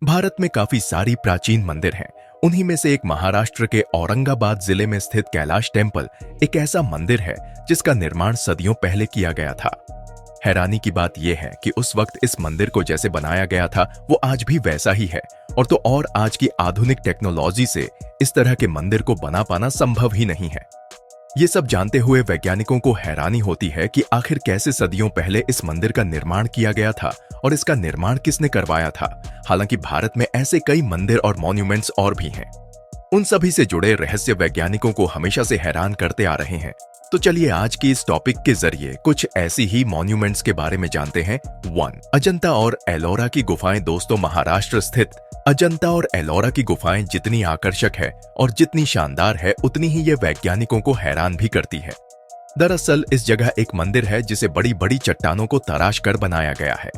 भारत में काफी सारी प्राचीन मंदिर हैं। उन्हीं में से एक महाराष्ट्र के औरंगाबाद जिले में स्थित कैलाश टेम्पल एक ऐसा मंदिर है जिसका निर्माण सदियों पहले किया गया था। हैरानी की बात यह है कि उस वक्त इस मंदिर को जैसे बनाया गया था वो आज भी वैसा ही है, और आज की आधुनिक टेक्नोलॉजी से इस तरह के मंदिर को बना पाना संभव ही नहीं है। ये सब जानते हुए वैज्ञानिकों को हैरानी होती है कि आखिर कैसे सदियों पहले इस मंदिर का निर्माण किया गया था और इसका निर्माण किसने करवाया था। हालांकि भारत में ऐसे कई मंदिर और मॉन्यूमेंट्स और भी हैं। उन सभी से जुड़े रहस्य वैज्ञानिकों को हमेशा से हैरान करते आ रहे हैं। तो चलिए आज की इस टॉपिक के जरिए कुछ ऐसी ही मॉन्यूमेंट्स के बारे में जानते हैं। 1. अजंता और एलोरा की गुफाएं। दोस्तों, महाराष्ट्र स्थित अजंता और एलोरा की गुफाएं जितनी आकर्षक है और जितनी शानदार है, उतनी ही ये वैज्ञानिकों को हैरान भी करती है। दरअसल इस जगह एक मंदिर है जिसे बड़ी बड़ी चट्टानों को तराश कर बनाया गया है।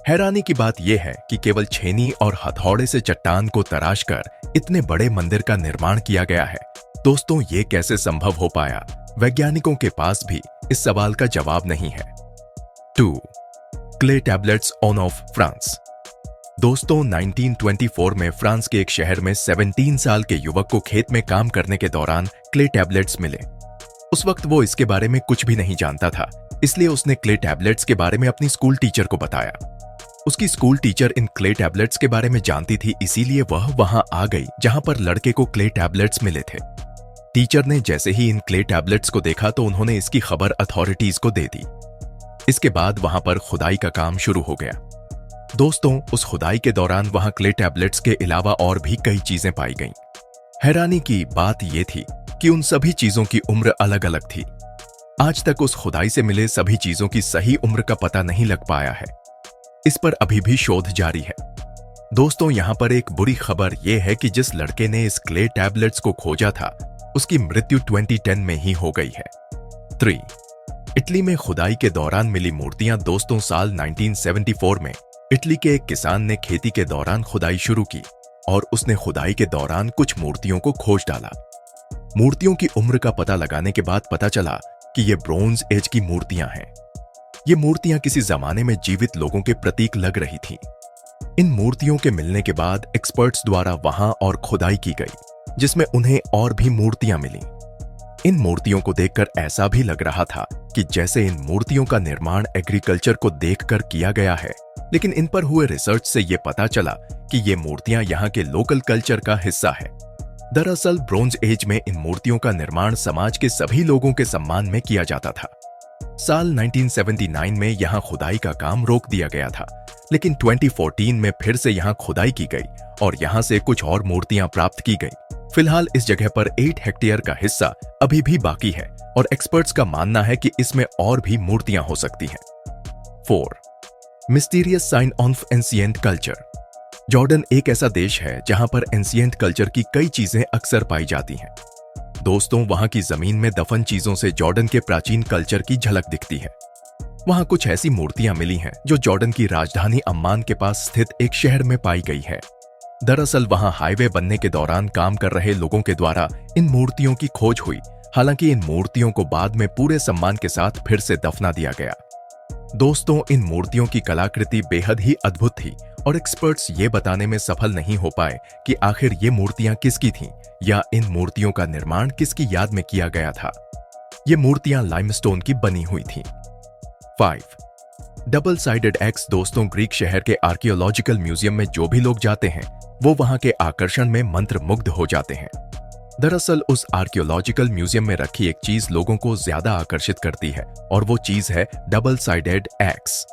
हैरानी की बात यह है कि केवल छेनी और हथौड़े से चट्टान को तराश कर इतने बड़े मंदिर का निर्माण किया गया है। दोस्तों, ये कैसे संभव हो पाया? वैज्ञानिकों के पास भी इस सवाल का जवाब नहीं है। 2. Clay tablets of France. दोस्तों, 1924 में फ्रांस के एक शहर में 17 साल के युवक को खेत में काम करने के दौरान क्ले टैबलेट्स मिले। उस वक्त वो इसके बारे में कुछ भी नहीं जानता था, इसलिए उसने क्ले टैबलेट्स के बारे में अपनी स्कूल टीचर को बताया। उसकी स्कूल टीचर इन क्ले टैबलेट्स के बारे में जानती थी, इसीलिए वह वहां आ गई जहां पर लड़के को क्ले टैबलेट्स मिले थे। टीचर ने जैसे ही इन क्ले टैबलेट्स को देखा तो उन्होंने इसकी खबर अथॉरिटीज को दे दी। इसके बाद वहां पर खुदाई का काम शुरू हो गया। दोस्तों, उस खुदाई के दौरान वहां क्ले टैबलेट्स के अलावा और भी कई चीजें पाई गईं। हैरानी की बात यह थी कि उन सभी चीजों की उम्र अलग अलग थी। आज तक उस खुदाई से मिले सभी चीजों की सही उम्र का पता नहीं लग पाया है। इस पर अभी भी शोध जारी है। दोस्तों, यहां पर एक बुरी खबर यह है कि जिस लड़के ने इस क्ले टैबलेट्स को खोजा था उसकी मृत्यु 2010 में ही हो गई है। 3. इटली में खुदाई के दौरान मिली मूर्तियां। दोस्तों, साल 1974 में इटली के एक किसान ने खेती के दौरान खुदाई शुरू की और उसने खुदाई के दौरान कुछ मूर्तियों को खोज डाला। मूर्तियों की उम्र का पता लगाने के बाद पता चला कि ये ब्रोंज एज की मूर्तियां हैं। ये मूर्तियां किसी जमाने में जीवित लोगों के प्रतीक लग रही थीं। इन मूर्तियों के मिलने के बाद एक्सपर्ट्स द्वारा वहां और खुदाई की गई, जिसमें उन्हें और भी मूर्तियां मिलीं। इन मूर्तियों को देखकर ऐसा भी लग रहा था कि जैसे इन मूर्तियों का निर्माण एग्रीकल्चर को देखकर किया गया है, लेकिन इन पर हुए रिसर्च से यह पता चला कि ये मूर्तियां यहाँ के लोकल कल्चर का हिस्सा है। दरअसल ब्रोंज एज में इन मूर्तियों का निर्माण समाज के सभी लोगों के सम्मान में किया जाता था। साल 1979 में यहां खुदाई का काम रोक दिया गया था, लेकिन 2014 में फिर से यहां खुदाई की गई और यहां से कुछ और मूर्तियां प्राप्त की गई। फिलहाल इस जगह पर 8 हेक्टेयर का हिस्सा अभी भी बाकी है और एक्सपर्ट्स का मानना है कि इसमें और भी मूर्तियां हो सकती हैं। 4. Mysterious sign of ancient culture. Jordan एक ऐसा देश है जहां पर एंशिएंट कल्चर की कई चीजें अक्सर पाई जाती हैं। दोस्तों, वहां की जमीन में दफन चीजों से जॉर्डन के प्राचीन कल्चर की झलक दिखती है। वहां कुछ ऐसी मूर्तियां मिली हैं जो जॉर्डन की राजधानी अम्मान के पास स्थित एक शहर में पाई गई है। दरअसल वहां हाईवे बनने के दौरान काम कर रहे लोगों के द्वारा इन मूर्तियों की खोज हुई। हालांकि इन मूर्तियों को बाद में पूरे सम्मान के साथ फिर से दफना दिया गया। दोस्तों, इन मूर्तियों की कलाकृति बेहद ही अद्भुत थी और एक्सपर्ट्स ये बताने में सफल नहीं हो पाए कि आखिर ये मूर्तियां किसकी थीं या इन मूर्तियों का निर्माण किसकी याद में किया गया था। ये मूर्तियां लाइमस्टोन की बनी हुई थीं। 5. Double sided x. दोस्तों, ग्रीक शहर के आर्कियोलॉजिकल म्यूजियम में जो भी लोग जाते हैं वो वहां के आकर्षण में मंत्रमुग्ध हो जाते हैं। दरअसल उस आर्कियोलॉजिकल म्यूजियम में रखी एक चीज लोगों को ज्यादा आकर्षित करती है और वो चीज है डबल साइडेड एक्स।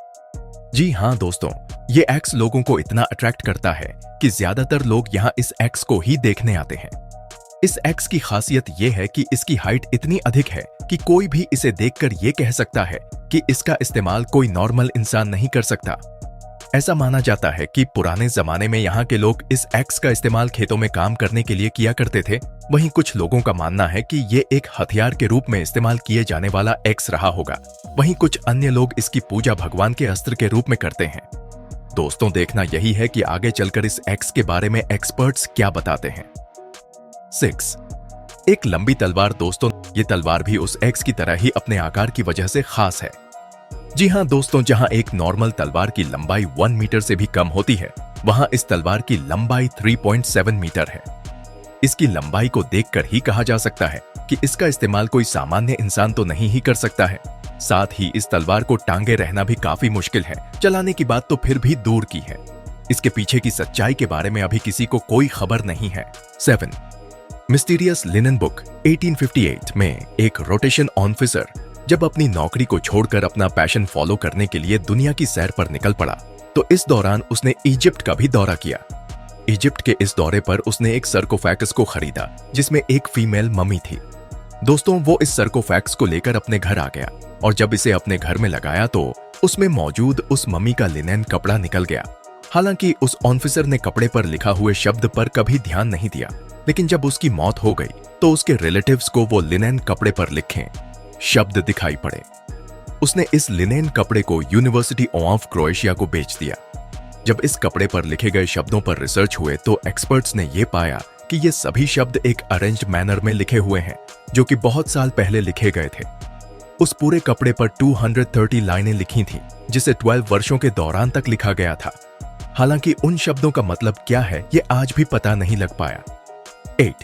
जी हां दोस्तों, ये एक्स लोगों को इतना अट्रैक्ट करता है कि ज्यादातर लोग यहाँ इस एक्स को ही देखने आते हैं। इस एक्स की खासियत ये है कि इसकी हाइट इतनी अधिक है कि कोई भी इसे देखकर ये कह सकता है कि इसका इस्तेमाल कोई नॉर्मल इंसान नहीं कर सकता। ऐसा माना जाता है कि पुराने जमाने में यहाँ के लोग इस एक्स का इस्तेमाल खेतों में काम करने के लिए किया करते थे। वहीं कुछ लोगों का मानना है कि ये एक हथियार के रूप में इस्तेमाल किए जाने वाला एक्स रहा होगा। वहीं कुछ अन्य लोग इसकी पूजा भगवान के अस्त्र के रूप में करते हैं। दोस्तों, देखना यही है कि आगे चलकर इस एक्स के बारे में एक्सपर्ट्स क्या बताते हैं। 6. एक लंबी तलवार। दोस्तों, ये तलवार भी उस एक्स की तरह ही अपने आकार की वजह से खास है। जी हाँ दोस्तों, जहां एक नॉर्मल तलवार की लंबाई 1 मीटर से भी कम होती है, वहां इस तलवार की लंबाई 3.7 मीटर है। इसकी लंबाई को देखकर ही कहा जा सकता है कि इसका इस्तेमाल कोई सामान्य इंसान तो नहीं ही कर सकता है। साथ ही इस तलवार को टांगे रहना भी काफी मुश्किल है, चलाने की बात तो फिर भी दूर की है। इसके पीछे की सच्चाई के बारे में अभी किसी को कोई खबर नहीं है। 7. मिस्टीरियस लिनन बुक 1858 में एक रोटेशन ऑफिसर जब अपनी नौकरी को छोड़कर अपना पैशन फॉलो करने के लिए दुनिया की सैर पर निकल पड़ा, तो इस दौरान उसने इजिप्ट का भी दौरा किया। इजिप्ट के इस दौरे पर उसने एक सर्कोफैगस को खरीदा जिसमें एक फीमेल मम्मी थी। दोस्तों, वो इस सर्कोफैगस को लेकर अपने घर आ गया और जब इसे अपने घर में लगाया तो उसमें मौजूद उस मम्मी का लिनेन कपड़ा निकल गया। हालांकि उस ऑफिसर ने कपड़े पर लिखा हुए शब्द पर कभी ध्यान नहीं दिया, लेकिन जब उसकी मौत हो गई तो उसके रिलेटिव्स को वो लिनेन कपड़े पर लिखे शब्द दिखाई पड़े। उसने इस लिनेन कपड़े को यूनिवर्सिटी ऑफ क्रोएशिया को बेच दिया। जब इस कपड़े पर लिखे गए शब्दों पर रिसर्च हुए तो एक्सपर्ट्स ने यह पाया कि ये सभी शब्द एक अरेंज्ड मैनर में लिखे हुए हैं, जो कि बहुत साल पहले लिखे गए थे। उस पूरे कपड़े पर 230 लाइनें लिखी थीं, जिसे 12 वर्षों के दौरान तक लिखा गया था। हालांकि उन शब्दों का मतलब क्या है ये आज भी पता नहीं लग पाया। 8.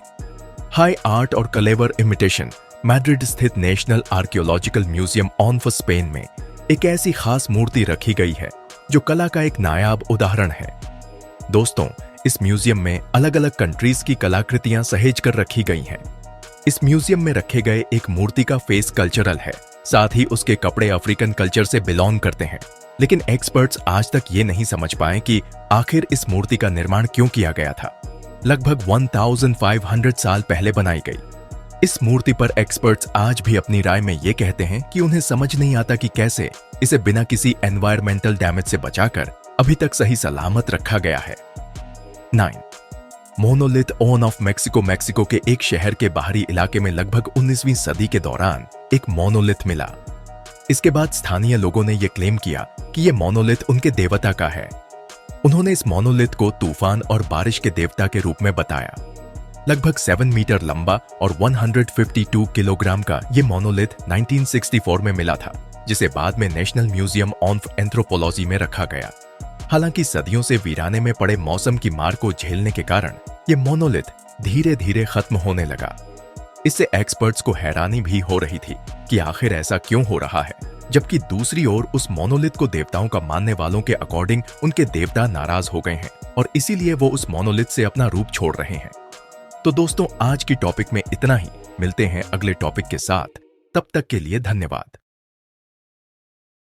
हाई आर्ट और कलेवर इमिटेशन मैड्रिड स्थित national archaeological museum of Spain में एक ऐसी खास मूर्ति रखी गई है जो कला का एक नायाब उदाहरण है। दोस्तों, इस म्यूजियम में अलग अलग कंट्रीज की कलाकृतियां सहेज कर रखी गई हैं। इस म्यूजियम में रखे गए एक मूर्ति का फेस कल्चरल है, साथ ही उसके कपड़े अफ्रीकन कल्चर से बिलोंग करते हैं। लेकिन एक्सपर्ट्स आज तक ये नहीं समझ पाए कि आखिर इस मूर्ति का निर्माण क्यों किया गया था। लगभग 1500 साल पहले बनाई गई इस मूर्ति पर एक्सपर्ट्स आज भी अपनी राय में ये कहते हैं कि उन्हें समझ नहीं आता कि कैसे इसे बिना किसी एनवायरमेंटल डैमेज से बचाकर अभी तक सही सलामत रखा गया है। 9. Monolith own of Mexico Mexico के एक शहर के बाहरी इलाके में लगभग 19वीं सदी के दौरान एक मोनोलिथ मिला। इसके बाद स्थानीय लोगों ने यह क्लेम किया कि यह मोनोलिथ उनके देवता का है। उन्होंने इस मोनोलिथ को तूफान और बारिश के देवता के रूप में बताया। लगभग 7 मीटर लंबा और 152 किलोग्राम का ये मोनोलिथ 1964 में मिला था, जिसे बाद में नेशनल म्यूजियम ऑफ एंथ्रोपोलॉजी में रखा गया। हालांकि सदियों से वीराने में पड़े मौसम की मार को झेलने के कारण ये मोनोलिथ धीरे धीरे खत्म होने लगा। इससे एक्सपर्ट्स को हैरानी भी हो रही थी कि आखिर ऐसा क्यों हो रहा है, जबकि दूसरी ओर उस मोनोलिथ को देवताओं का मानने वालों के अकॉर्डिंग उनके देवता नाराज हो गए हैं और इसीलिए वो उस मोनोलिथ से अपना रूप छोड़ रहे हैं। तो दोस्तों, आज की टॉपिक में इतना ही। मिलते हैं अगले टॉपिक के साथ, तब तक के लिए धन्यवाद।